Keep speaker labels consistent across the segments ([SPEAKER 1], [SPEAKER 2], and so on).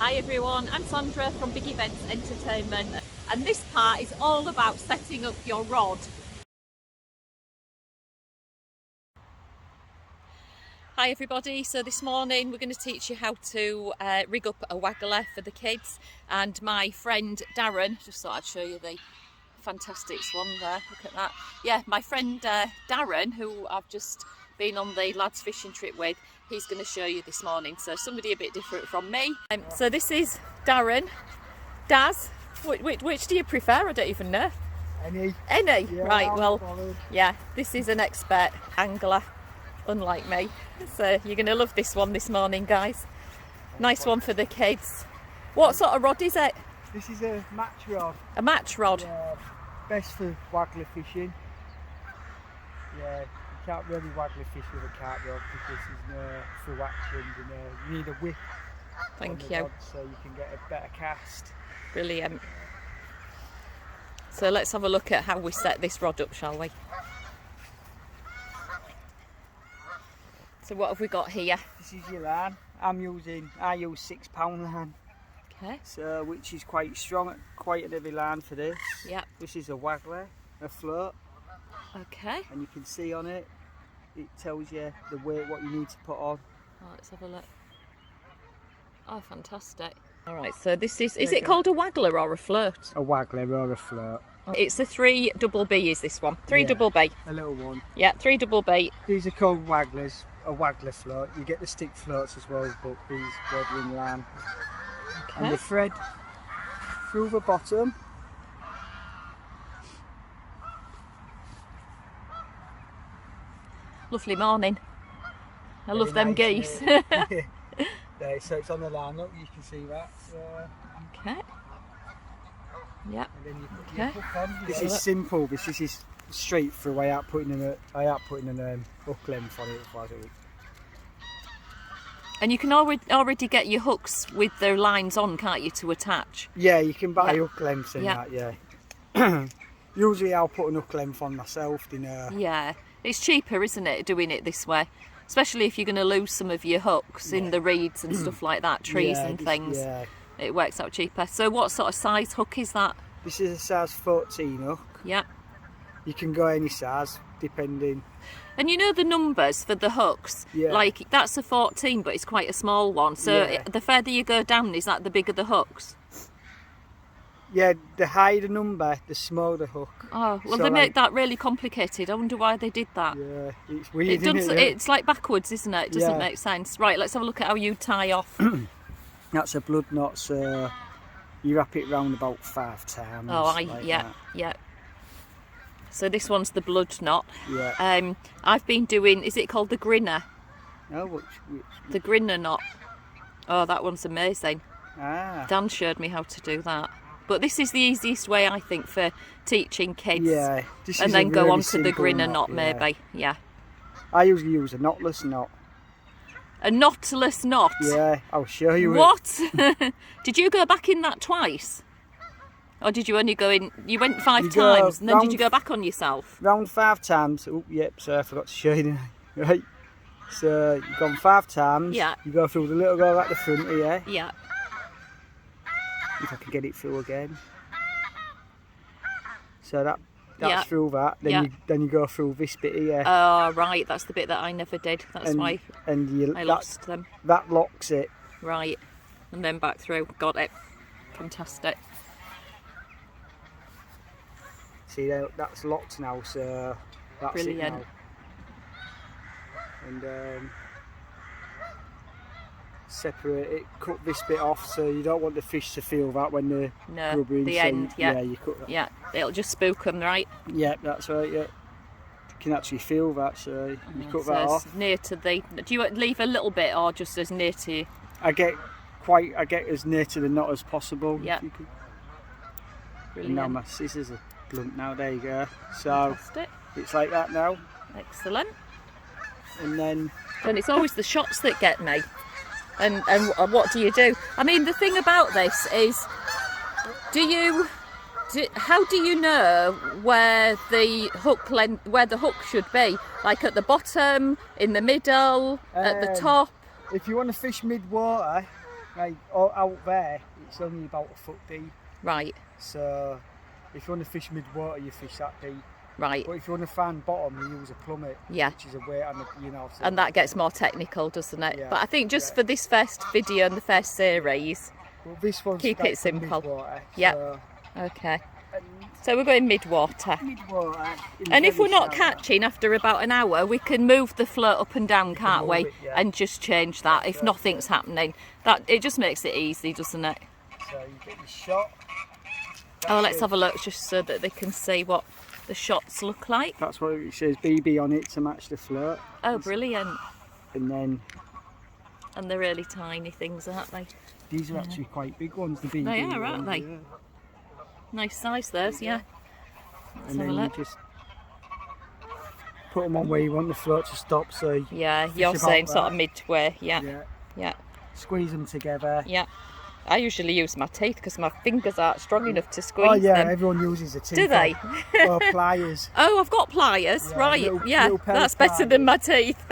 [SPEAKER 1] Hi everyone, I'm Sandra from Big Events Entertainment, and this part is all about setting up your rod. Hi everybody, so this morning we're going to teach you how to rig up a waggler for the kids, and my friend Darren, just thought I'd show you the fantastic swan there, look at that. Yeah, my friend Darren, who I've just been on the lads fishing trip with, he's going to show you this morning, so somebody a bit different from me. So this is Darren. Daz, which do you prefer? I don't even know.
[SPEAKER 2] Any?
[SPEAKER 1] Yeah, right, well, yeah, this is an expert angler, unlike me. So you're going to love this one this morning, guys. Nice one for the kids. What sort of rod is it?
[SPEAKER 2] This is a match rod.
[SPEAKER 1] A match rod?
[SPEAKER 2] Yeah, best for waggler fishing. Yeah, you can't really waggler fish with a carp rod because there's no full action, you need a whip.
[SPEAKER 1] Thank you.
[SPEAKER 2] Rod so you can get a better cast.
[SPEAKER 1] Brilliant. So let's have a look at how we set this rod up, shall we? So what have we got here?
[SPEAKER 2] This is your line. I use 6 pound line.
[SPEAKER 1] Okay.
[SPEAKER 2] So which is quite strong, quite a heavy line for this.
[SPEAKER 1] Yeah.
[SPEAKER 2] This is a waggler, a float.
[SPEAKER 1] Okay.
[SPEAKER 2] And you can see on it, it tells you the weight, what you need to put on.
[SPEAKER 1] Oh, let's have a look. Oh, fantastic. All right, so this is it called a waggler or a float?
[SPEAKER 2] A waggler or a float.
[SPEAKER 1] It's a 3 double B, is this one? 3 double B.
[SPEAKER 2] A little one.
[SPEAKER 1] Yeah, 3 double B.
[SPEAKER 2] These are called wagglers, a waggler float. You get the stick floats as well, but these go in line.
[SPEAKER 1] Okay.
[SPEAKER 2] And the thread through the bottom.
[SPEAKER 1] Lovely morning. I love them geese.
[SPEAKER 2] There, so it's on the line, look, you can see that.
[SPEAKER 1] Okay. Yeah.
[SPEAKER 2] And then you put
[SPEAKER 1] okay.
[SPEAKER 2] your hook on. This is simple. This is straight through. I ain't putting an hook length on it.
[SPEAKER 1] And you can already get your hooks with their lines on, can't you, to attach?
[SPEAKER 2] Yeah, you can buy hook lengths in that. Yeah. Usually I'll put an hook length on myself.
[SPEAKER 1] Yeah, it's cheaper, isn't it, doing it this way? Especially if you're going to lose some of your hooks in the reeds and stuff like that, trees and things. Yeah. It works out cheaper. So what sort of size hook is that?
[SPEAKER 2] This is a size 14 hook.
[SPEAKER 1] Yeah.
[SPEAKER 2] You can go any size, depending.
[SPEAKER 1] And you know the numbers for the hooks? Yeah. Like, that's a 14, but it's quite a small one. So the further you go down, is that the bigger the hooks?
[SPEAKER 2] Yeah, the higher the number, the smaller the hook.
[SPEAKER 1] Oh, well, so they make that really complicated. I wonder why they did that.
[SPEAKER 2] Yeah, it's weird, isn't it?
[SPEAKER 1] It's like backwards, isn't it? It doesn't make sense. Right, let's have a look at how you tie off.
[SPEAKER 2] That's a blood knot, so you wrap it round about 5 times.
[SPEAKER 1] Oh, yeah. So this one's the blood knot.
[SPEAKER 2] Yeah.
[SPEAKER 1] I've been doing, is it called the grinner?
[SPEAKER 2] No, which?
[SPEAKER 1] The grinner knot. Oh, that one's amazing.
[SPEAKER 2] Ah.
[SPEAKER 1] Dan showed me how to do that. But this is the easiest way, I think, for teaching kids.
[SPEAKER 2] Yeah.
[SPEAKER 1] And then go on to the grinner knot, maybe. Yeah.
[SPEAKER 2] I usually use a knotless knot.
[SPEAKER 1] A knotless knot?
[SPEAKER 2] Yeah, I'll show you.
[SPEAKER 1] What? Did you go back in that twice? Or did you only go in, you went 5 times, and then did you go back on yourself?
[SPEAKER 2] Round 5 times. Oh, yep, so I forgot to show you. Right. So you've gone 5 times.
[SPEAKER 1] Yeah.
[SPEAKER 2] You go through the little go at the front here.
[SPEAKER 1] Yeah.
[SPEAKER 2] If I can get it through again. So that's through that. Then you go through this bit here.
[SPEAKER 1] Oh right, that's the bit that I never did. That's why I lost them.
[SPEAKER 2] That locks it.
[SPEAKER 1] Right, and then back through. Got it. Fantastic.
[SPEAKER 2] See, that's locked now. So that's
[SPEAKER 1] brilliant.
[SPEAKER 2] It now. And separate it, cut this bit off, so you don't want the fish to feel that when they're grubbing.
[SPEAKER 1] The end,
[SPEAKER 2] yeah, you cut that.
[SPEAKER 1] Yeah, it'll just spook them, right?
[SPEAKER 2] Yeah, that's right. Yeah, you can actually feel that, so you cut that off.
[SPEAKER 1] Near to the. Do you leave a little bit, or just as near to?
[SPEAKER 2] I get as near to the knot as possible.
[SPEAKER 1] Yeah.
[SPEAKER 2] Brilliant. And now my scissors are blunt now. There you go. So it's like that now.
[SPEAKER 1] Excellent.
[SPEAKER 2] And then
[SPEAKER 1] it's always the shots that get me. And what do you do? I mean, the thing about this is, how do you know where the hook should be? Like at the bottom, in the middle, at the top?
[SPEAKER 2] If you want to fish mid-water, Like out there, it's only about a foot deep.
[SPEAKER 1] Right,
[SPEAKER 2] So if you want to fish mid-water, you fish that deep.
[SPEAKER 1] right.
[SPEAKER 2] But if you want to find bottom, you use a plummet,
[SPEAKER 1] Yeah.
[SPEAKER 2] which is a weight and
[SPEAKER 1] And that gets more technical, doesn't it?
[SPEAKER 2] Yeah,
[SPEAKER 1] But I think just
[SPEAKER 2] yeah.
[SPEAKER 1] for this first video and the first series,
[SPEAKER 2] Well, this one's
[SPEAKER 1] keep
[SPEAKER 2] like
[SPEAKER 1] it simple.
[SPEAKER 2] Mid-water,
[SPEAKER 1] Yep.
[SPEAKER 2] so,
[SPEAKER 1] okay.
[SPEAKER 2] and
[SPEAKER 1] So we're going mid-water.
[SPEAKER 2] mid-water.
[SPEAKER 1] And if
[SPEAKER 2] very
[SPEAKER 1] we're not
[SPEAKER 2] shallow.
[SPEAKER 1] catching after about an hour, we can move the float up and down, can't
[SPEAKER 2] move
[SPEAKER 1] we?
[SPEAKER 2] it, yeah.
[SPEAKER 1] And just change that if
[SPEAKER 2] That's
[SPEAKER 1] nothing's happening. That it just makes it easy, doesn't it?
[SPEAKER 2] So you get your shot.
[SPEAKER 1] Oh, let's
[SPEAKER 2] it.
[SPEAKER 1] have a look just so that they can see what the shots look like.
[SPEAKER 2] That's what it says, BB on it to match the float.
[SPEAKER 1] Oh, brilliant.
[SPEAKER 2] And then
[SPEAKER 1] And they're really tiny things, aren't they?
[SPEAKER 2] these are actually quite big ones, the BB
[SPEAKER 1] They are, aren't
[SPEAKER 2] ones,
[SPEAKER 1] they?
[SPEAKER 2] yeah.
[SPEAKER 1] Nice size those, yeah. Let's
[SPEAKER 2] And
[SPEAKER 1] have
[SPEAKER 2] then
[SPEAKER 1] a
[SPEAKER 2] you
[SPEAKER 1] look.
[SPEAKER 2] just put them on where you want the float to stop, so
[SPEAKER 1] Yeah,
[SPEAKER 2] fish
[SPEAKER 1] you're
[SPEAKER 2] about
[SPEAKER 1] saying sort of
[SPEAKER 2] there.
[SPEAKER 1] midway. Yeah,
[SPEAKER 2] yeah,
[SPEAKER 1] yeah,
[SPEAKER 2] squeeze them together.
[SPEAKER 1] yeah. I usually use my teeth because my fingers aren't strong enough to squeeze
[SPEAKER 2] Oh yeah,
[SPEAKER 1] them.
[SPEAKER 2] everyone uses a teeth.
[SPEAKER 1] Do they?
[SPEAKER 2] Or pliers.
[SPEAKER 1] Oh, I've got pliers.
[SPEAKER 2] Yeah,
[SPEAKER 1] Right,
[SPEAKER 2] little-
[SPEAKER 1] yeah.
[SPEAKER 2] little pair of
[SPEAKER 1] That's better than my teeth.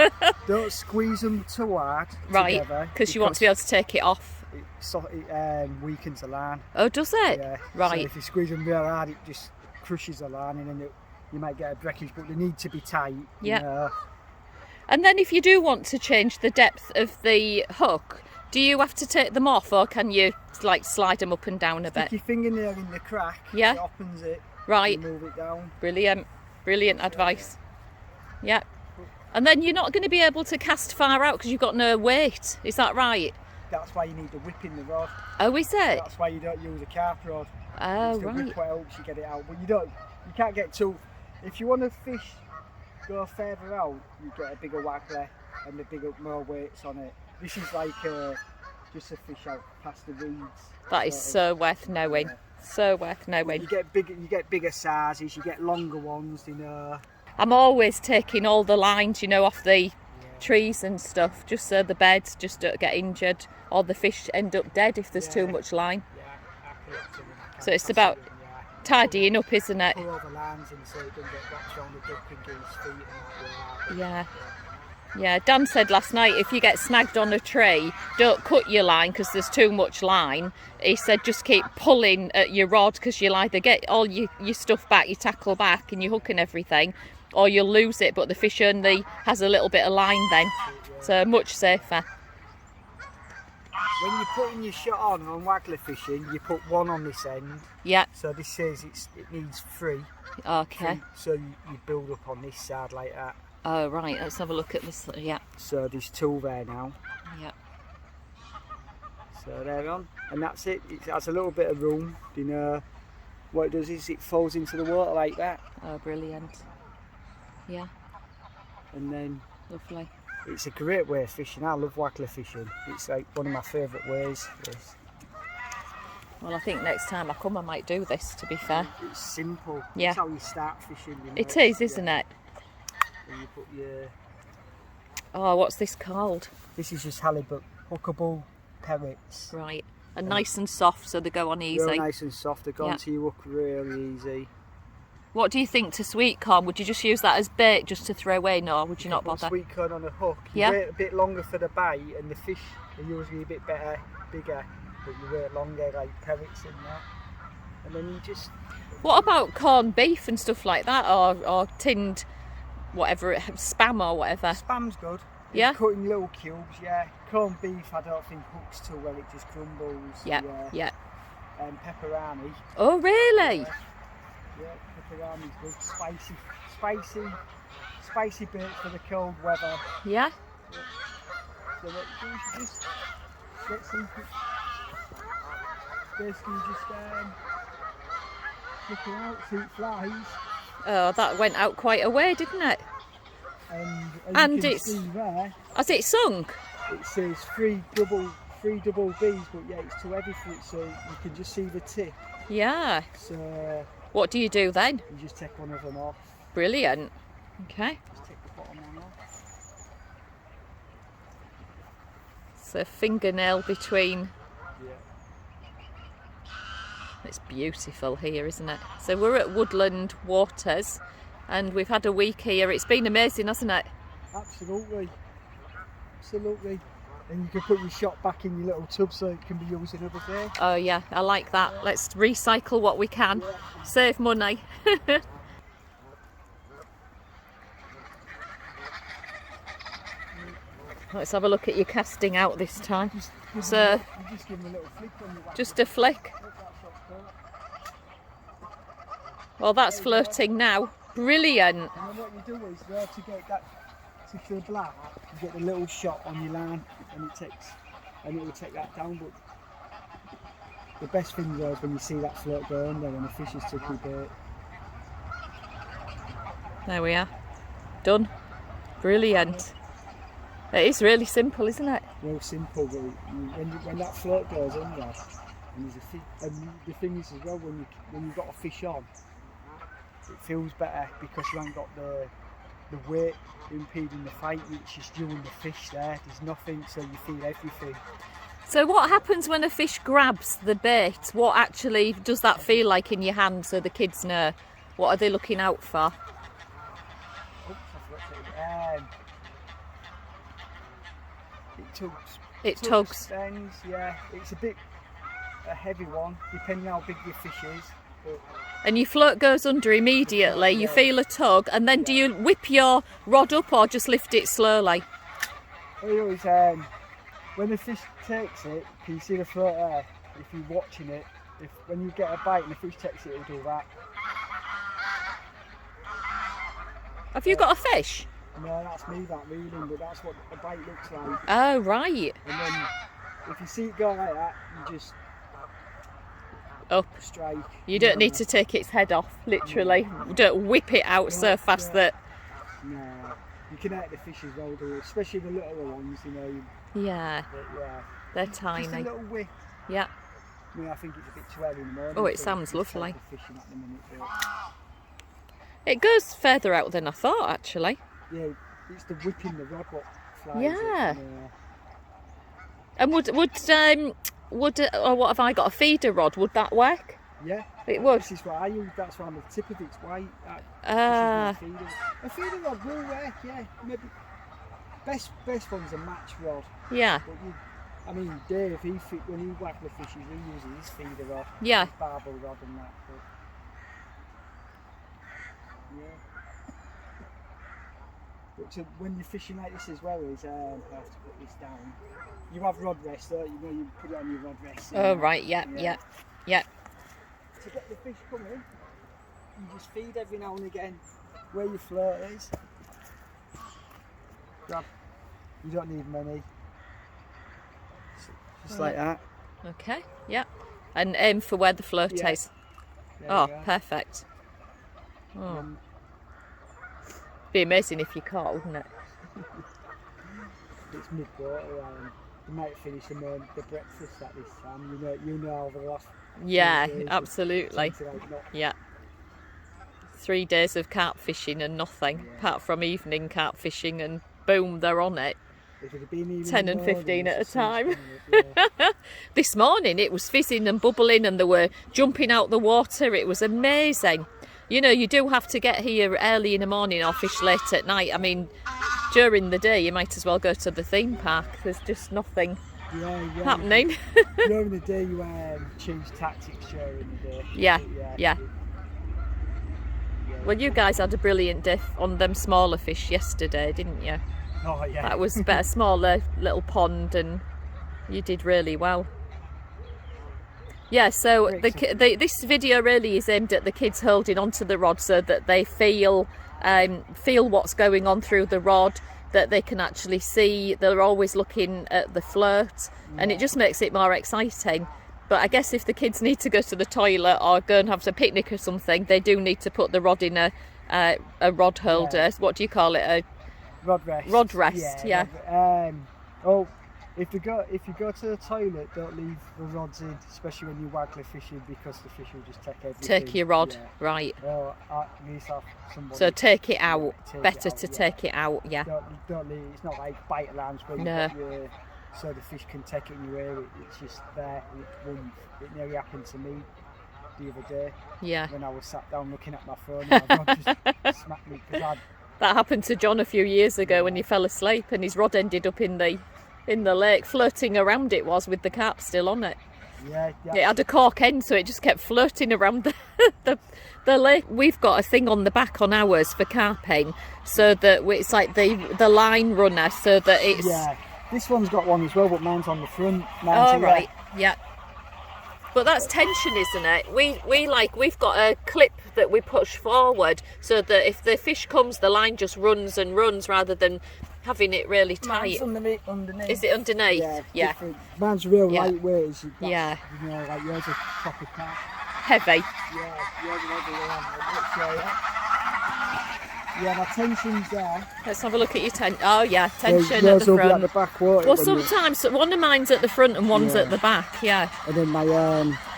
[SPEAKER 2] Don't squeeze them too hard
[SPEAKER 1] Right,
[SPEAKER 2] together,
[SPEAKER 1] because you want to be able to take it off.
[SPEAKER 2] it weakens the line.
[SPEAKER 1] Oh, does it?
[SPEAKER 2] Yeah. So
[SPEAKER 1] Right.
[SPEAKER 2] if you squeeze them real hard, it just crushes the line, and then you might get a breakage. But they need to be tight.
[SPEAKER 1] Yeah.
[SPEAKER 2] You know.
[SPEAKER 1] And then if you do want to change the depth of the hook, do you have to take them off or can you like slide them up and down a
[SPEAKER 2] Stick
[SPEAKER 1] bit?
[SPEAKER 2] your fingernail in the crack.
[SPEAKER 1] Yeah.
[SPEAKER 2] It opens it.
[SPEAKER 1] Right.
[SPEAKER 2] You move it down.
[SPEAKER 1] Brilliant. Brilliant advice. Yeah. And then you're not going to be able to cast far out because you've got no weight. Is that right?
[SPEAKER 2] That's why you need the whip in the rod.
[SPEAKER 1] Oh, is it?
[SPEAKER 2] That's why you don't use a carp rod.
[SPEAKER 1] Oh,
[SPEAKER 2] It's the
[SPEAKER 1] right.
[SPEAKER 2] whip what helps you get it out. But you can't get too. If you want to fish, go further out, you get a bigger waggler and the bigger, more weights on it. This is like just a fish out past the reeds.
[SPEAKER 1] That is so worth knowing.
[SPEAKER 2] Yeah.
[SPEAKER 1] So worth knowing.
[SPEAKER 2] You get bigger sizes, you get longer ones, you know.
[SPEAKER 1] I'm always taking all the lines, off the trees and stuff, just so the beds just don't get injured or the fish end up dead if there's too much line.
[SPEAKER 2] Yeah, I collect them and I
[SPEAKER 1] So
[SPEAKER 2] can't
[SPEAKER 1] it's
[SPEAKER 2] pass
[SPEAKER 1] about
[SPEAKER 2] them,
[SPEAKER 1] tidying up, isn't it?
[SPEAKER 2] pull all the lines in so it doesn't get wrapped around the duck and goose feet and that.
[SPEAKER 1] Yeah. Yeah, Dan said last night if you get snagged on a tree, don't cut your line because there's too much line. He said just keep pulling at your rod because you'll either get all your stuff back, your tackle back and your hook and everything, or you'll lose it, but the fish only has a little bit of line then. So much safer.
[SPEAKER 2] When you're putting your shot on waggler fishing, you put one on this end.
[SPEAKER 1] Yeah,
[SPEAKER 2] So this says it needs three.
[SPEAKER 1] okay.
[SPEAKER 2] So you build up on this side like that.
[SPEAKER 1] Oh, right, let's have a look at this. Yeah,
[SPEAKER 2] So there's two there now.
[SPEAKER 1] yeah.
[SPEAKER 2] So they're on. And that's it. It has a little bit of room. What it does is it falls into the water like that.
[SPEAKER 1] Oh, brilliant. Yeah,
[SPEAKER 2] And then
[SPEAKER 1] lovely.
[SPEAKER 2] it's a great way of fishing. I love waggler fishing. It's like one of my favourite ways.
[SPEAKER 1] Well, I think next time I come I might do this, to be fair.
[SPEAKER 2] It's simple.
[SPEAKER 1] Yeah.
[SPEAKER 2] It's how you start fishing.
[SPEAKER 1] It is, isn't it?
[SPEAKER 2] And you put your...
[SPEAKER 1] Oh, what's this called?
[SPEAKER 2] This is just halibut, hookable pellets.
[SPEAKER 1] Right. And nice and soft so they go on easy.
[SPEAKER 2] Real nice and soft. They go
[SPEAKER 1] Yeah.
[SPEAKER 2] onto your hook really easy.
[SPEAKER 1] What do you think to sweet corn? Would you just use that as bait just to throw away? No, would you not
[SPEAKER 2] Put
[SPEAKER 1] bother?
[SPEAKER 2] sweet corn on a hook. You
[SPEAKER 1] Yeah.
[SPEAKER 2] wait a bit longer for the bite, and the fish are usually a bit bigger, but you wait longer, like pellets in that. And then you just...
[SPEAKER 1] What about corned beef and stuff like that, or tinned, whatever, spam or whatever?
[SPEAKER 2] Spam's good.
[SPEAKER 1] Yeah?
[SPEAKER 2] Cut in little cubes, yeah. Corned beef, I don't think hooks too well, it just crumbles.
[SPEAKER 1] Yeah, yeah.
[SPEAKER 2] And pepperoni.
[SPEAKER 1] Oh, really?
[SPEAKER 2] Yeah, pepperoni's good. Spicy bait for the cold weather.
[SPEAKER 1] Yeah.
[SPEAKER 2] So what you do is you just get some... Basically just look out, see it flies.
[SPEAKER 1] Oh, that went out quite a way, didn't it?
[SPEAKER 2] And you can
[SPEAKER 1] it's-
[SPEAKER 2] see there,
[SPEAKER 1] Has it sunk?
[SPEAKER 2] it says three double B's, but yeah, it's too heavy for it, so you can just see the tip.
[SPEAKER 1] Yeah.
[SPEAKER 2] So
[SPEAKER 1] What do you do then?
[SPEAKER 2] you just take one of them off.
[SPEAKER 1] Brilliant. Okay.
[SPEAKER 2] Just take the bottom one off.
[SPEAKER 1] So fingernail between.
[SPEAKER 2] Yeah.
[SPEAKER 1] It's beautiful here, isn't it? So we're at Woodland Waters and we've had a week here. It's been amazing, hasn't it?
[SPEAKER 2] Absolutely. Absolutely. And you can put your shot back in your little tub so it can be used another day.
[SPEAKER 1] Oh yeah, I like that. Let's recycle what we can. Save money. Let's have a look at your casting out this time. So,
[SPEAKER 2] You just give them a little flick on your wax.
[SPEAKER 1] just a flick. Well, that's floating now. Brilliant.
[SPEAKER 2] And then what you do is to get that to feel black, you get the little shot on your line, and it will take that down. But the best thing is when you see that float go under when the fish has took your bait.
[SPEAKER 1] There we are. Done. Brilliant. It is really simple, isn't it?
[SPEAKER 2] Real simple. But when that float goes under, and there's a fish, and the thing is as well when you've got a fish on, it feels better because you haven't got the weight impeding the fight. It's just you and the fish there. There's nothing, so you feel everything.
[SPEAKER 1] So what happens when a fish grabs the bait? What actually does that feel like in your hand so the kids know? What are they looking out for?
[SPEAKER 2] Oops, I forgot to- It tugs.
[SPEAKER 1] It tugs.
[SPEAKER 2] Bends, yeah. It's a heavy one, depending how big your fish is. But
[SPEAKER 1] And your float goes under immediately, you feel a tug, and then do you whip your rod up or just lift it slowly?
[SPEAKER 2] when the fish takes it, can you see the float there? If you're watching it, when you get a bite and the fish takes it, it'll do that.
[SPEAKER 1] Have you got a fish?
[SPEAKER 2] No, that's me that reeling, but that's what a bite looks like.
[SPEAKER 1] Oh, right.
[SPEAKER 2] And then if you see it go like that, you just
[SPEAKER 1] Up.
[SPEAKER 2] strike.
[SPEAKER 1] You don't need to take its head off, literally. You don't whip it out so fast that...
[SPEAKER 2] No, you can hurt the fish as well, do, especially the littler ones, you know.
[SPEAKER 1] Yeah, they're
[SPEAKER 2] Just a
[SPEAKER 1] tiny.
[SPEAKER 2] little whip.
[SPEAKER 1] Yeah.
[SPEAKER 2] I mean, I think it's a bit too early in the morning.
[SPEAKER 1] Oh, it
[SPEAKER 2] so
[SPEAKER 1] sounds
[SPEAKER 2] just
[SPEAKER 1] lovely.
[SPEAKER 2] take the fishing at the minute, but
[SPEAKER 1] It goes further out than I thought, actually.
[SPEAKER 2] yeah, it's the whipping the rod what flies
[SPEAKER 1] Yeah.
[SPEAKER 2] it.
[SPEAKER 1] And would or what have I got, a feeder rod? Would that work?
[SPEAKER 2] Yeah.
[SPEAKER 1] It would.
[SPEAKER 2] This is what I use. That's why on the tip of it's white.
[SPEAKER 1] Ah.
[SPEAKER 2] This is my feeder. A feeder rod will work. Yeah. Maybe best one's a match rod.
[SPEAKER 1] Yeah.
[SPEAKER 2] But Dave, when he whack the fishes, he uses his feeder rod.
[SPEAKER 1] Yeah.
[SPEAKER 2] His barbel rod and that. But, yeah. But so when you're fishing like this as well, I have to put this down. You have rod rest, don't you? You put it on your rod rest.
[SPEAKER 1] Oh, right. Yeah.
[SPEAKER 2] To get the fish coming, you just feed every now and again where your float is. Grab. You don't need many. Just like that.
[SPEAKER 1] Okay. Yeah. And aim for where the float
[SPEAKER 2] Yeah.
[SPEAKER 1] is.
[SPEAKER 2] There
[SPEAKER 1] Oh,
[SPEAKER 2] you go.
[SPEAKER 1] perfect. Oh.
[SPEAKER 2] Um,
[SPEAKER 1] Be amazing if you caught, wouldn't it?
[SPEAKER 2] it's mid-water. You might finish the breakfast at this time. You know over the last.
[SPEAKER 1] Yeah,
[SPEAKER 2] 3 days,
[SPEAKER 1] absolutely.
[SPEAKER 2] it's like not-
[SPEAKER 1] Yeah. 3 days of carp fishing and nothing, apart from evening carp fishing, and boom, they're on it.
[SPEAKER 2] If it had been even
[SPEAKER 1] 10 and
[SPEAKER 2] more,
[SPEAKER 1] 15
[SPEAKER 2] then
[SPEAKER 1] at a
[SPEAKER 2] it's sun's
[SPEAKER 1] time.
[SPEAKER 2] coming up, yeah.
[SPEAKER 1] This morning it was fizzing and bubbling and they were jumping out the water. It was amazing. You know, you do have to get here early in the morning or fish late at night. I mean, during the day you might as well go to the theme park. There's just nothing
[SPEAKER 2] Yeah.
[SPEAKER 1] happening.
[SPEAKER 2] During the day you change tactics during the day.
[SPEAKER 1] Yeah.
[SPEAKER 2] Yeah.
[SPEAKER 1] Well, you guys had a brilliant day on them smaller fish yesterday, didn't you?
[SPEAKER 2] Oh yeah.
[SPEAKER 1] That was a smaller little pond, and you did really well. Yeah, so this video really is aimed at the kids holding onto the rod so that they feel what's going on through the rod, that they can actually see. They're always looking at the float, and it just makes it more exciting. But I guess if the kids need to go to the toilet or go and have a picnic or something, they do need to put the rod in a rod holder.
[SPEAKER 2] Yeah.
[SPEAKER 1] What do you call it? A
[SPEAKER 2] Rod rest.
[SPEAKER 1] Rod rest, yeah.
[SPEAKER 2] If you go to the toilet, don't leave the rods in, especially when you waggler fishing, because the fish will just take everything.
[SPEAKER 1] Take your rod,
[SPEAKER 2] Yeah.
[SPEAKER 1] right.
[SPEAKER 2] Or at least have somebody.
[SPEAKER 1] So take it out.
[SPEAKER 2] Take
[SPEAKER 1] Better
[SPEAKER 2] it out,
[SPEAKER 1] to
[SPEAKER 2] yeah.
[SPEAKER 1] take it out, yeah.
[SPEAKER 2] Don't leave. It's not like bite alarms where you
[SPEAKER 1] No.
[SPEAKER 2] got your, so the fish can take it in your ear. It's just there. And it won't. It nearly happened to me the other day
[SPEAKER 1] Yeah.
[SPEAKER 2] when I was sat down looking at my phone and my rod just smacked me because
[SPEAKER 1] That happened to John a few years ago when he fell asleep and his rod ended up in the in the lake, floating around it was with the carp still on it.
[SPEAKER 2] Yeah,
[SPEAKER 1] It had a cork end, so it just kept floating around the lake. We've got a thing on the back on ours for carping, so that it's like the line runner, so that it's...
[SPEAKER 2] Yeah, this one's got one as well, but mine's on the front.
[SPEAKER 1] Oh, right, yeah. But that's tension, isn't it? We've got a clip that we push forward, so that if the fish comes, the line just runs and runs rather than having it really tight.
[SPEAKER 2] Mine's underneath.
[SPEAKER 1] Is it underneath?
[SPEAKER 2] Yeah.
[SPEAKER 1] Yeah.
[SPEAKER 2] Mine's real
[SPEAKER 1] Yeah.
[SPEAKER 2] lightweight. Is that,
[SPEAKER 1] Yeah.
[SPEAKER 2] You know, like yours is proper car.
[SPEAKER 1] Heavy.
[SPEAKER 2] Yeah, yours is heavy. Yeah, my tension's there.
[SPEAKER 1] Let's have a look at your Oh yeah, tension
[SPEAKER 2] Yours
[SPEAKER 1] at the
[SPEAKER 2] will be
[SPEAKER 1] front.
[SPEAKER 2] at the back, won't it,
[SPEAKER 1] Well,
[SPEAKER 2] when
[SPEAKER 1] sometimes one of mine's at the front and one's
[SPEAKER 2] Yeah.
[SPEAKER 1] at the back. Yeah.
[SPEAKER 2] and then my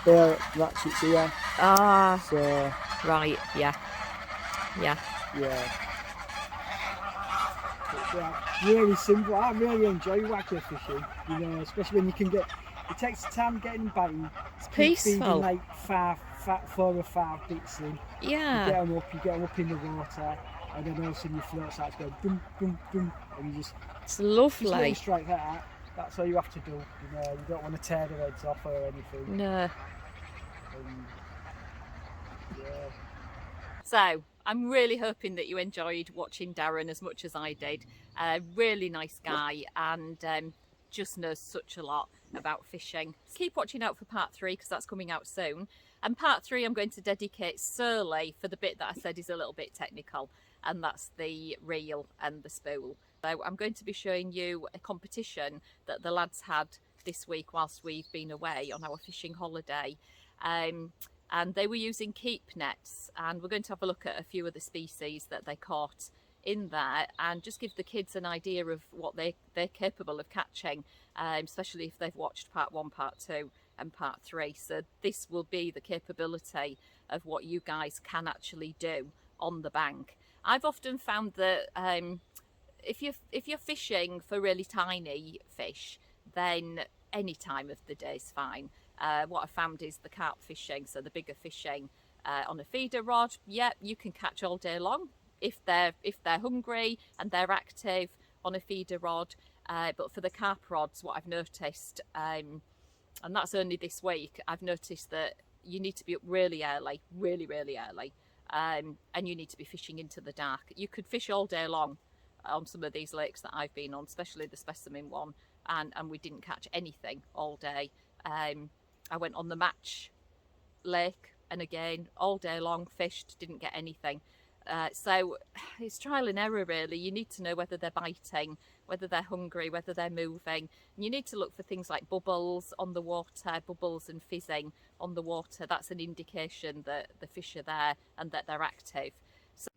[SPEAKER 2] bear ratchets here.
[SPEAKER 1] Ah,
[SPEAKER 2] So
[SPEAKER 1] right. Yeah. Yeah.
[SPEAKER 2] yeah. But, yeah, really simple. I really enjoy waggler fishing. You know, especially when you can get. It takes time getting bang.
[SPEAKER 1] It's
[SPEAKER 2] Keep
[SPEAKER 1] peaceful.
[SPEAKER 2] feeding like 4 or 5 bits in.
[SPEAKER 1] Yeah.
[SPEAKER 2] You get them up in the water, and then all of a sudden your float starts going boom, boom, boom, and you just
[SPEAKER 1] It's
[SPEAKER 2] let them
[SPEAKER 1] lovely.
[SPEAKER 2] strike that. That's all you have to do. You know, you don't want to tear their heads off or anything.
[SPEAKER 1] No.
[SPEAKER 2] And, yeah.
[SPEAKER 1] So, I'm really hoping that you enjoyed watching Darren as much as I did. Really nice guy, and just knows such a lot about fishing. Keep watching out for part 3, because that's coming out soon. And part 3 I'm going to dedicate solely for the bit that I said is a little bit technical, and that's the reel and the spool. So I'm going to be showing you a competition that the lads had this week whilst we've been away on our fishing holiday. And they were using keep nets, and we're going to have a look at a few of the species that they caught in there, and just give the kids an idea of what they're capable of catching, especially if they've watched part 1, part 2 and part 3. So this will be the capability of what you guys can actually do on the bank. I've often found that if you're fishing for really tiny fish, then any time of the day is fine. What I found is the carp fishing, so the bigger fishing on a feeder rod, yeah, you can catch all day long if they're hungry and they're active on a feeder rod. But for the carp rods, what I've noticed, and that's only this week, I've noticed that you need to be up really early, really early, and you need to be fishing into the dark. You could fish all day long on some of these lakes that I've been on, especially the specimen one, and we didn't catch anything all day. I went on the Match lake, and again all day long fished, didn't get anything. So it's trial and error really. You need to know whether they're biting, whether they're hungry, whether they're moving. And you need to look for things like bubbles on the water, bubbles and fizzing on the water. That's an indication that the fish are there and that they're active. So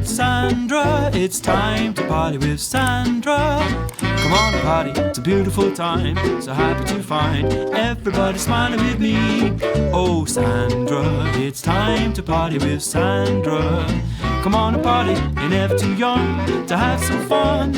[SPEAKER 3] Sandra, it's time to party with Sandra. Come on and party, it's a beautiful time. So happy to find everybody smiling with me. Oh Sandra, it's time to party with Sandra. Come on and party, you're never too young to have some fun.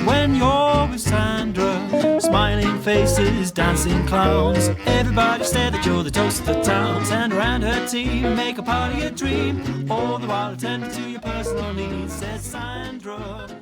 [SPEAKER 3] When you're with Sandra, smiling faces, dancing clowns. Everybody said that you're the toast of the town. Sandra and her team make a party a dream, all the while attending to your personal needs, says Sandra.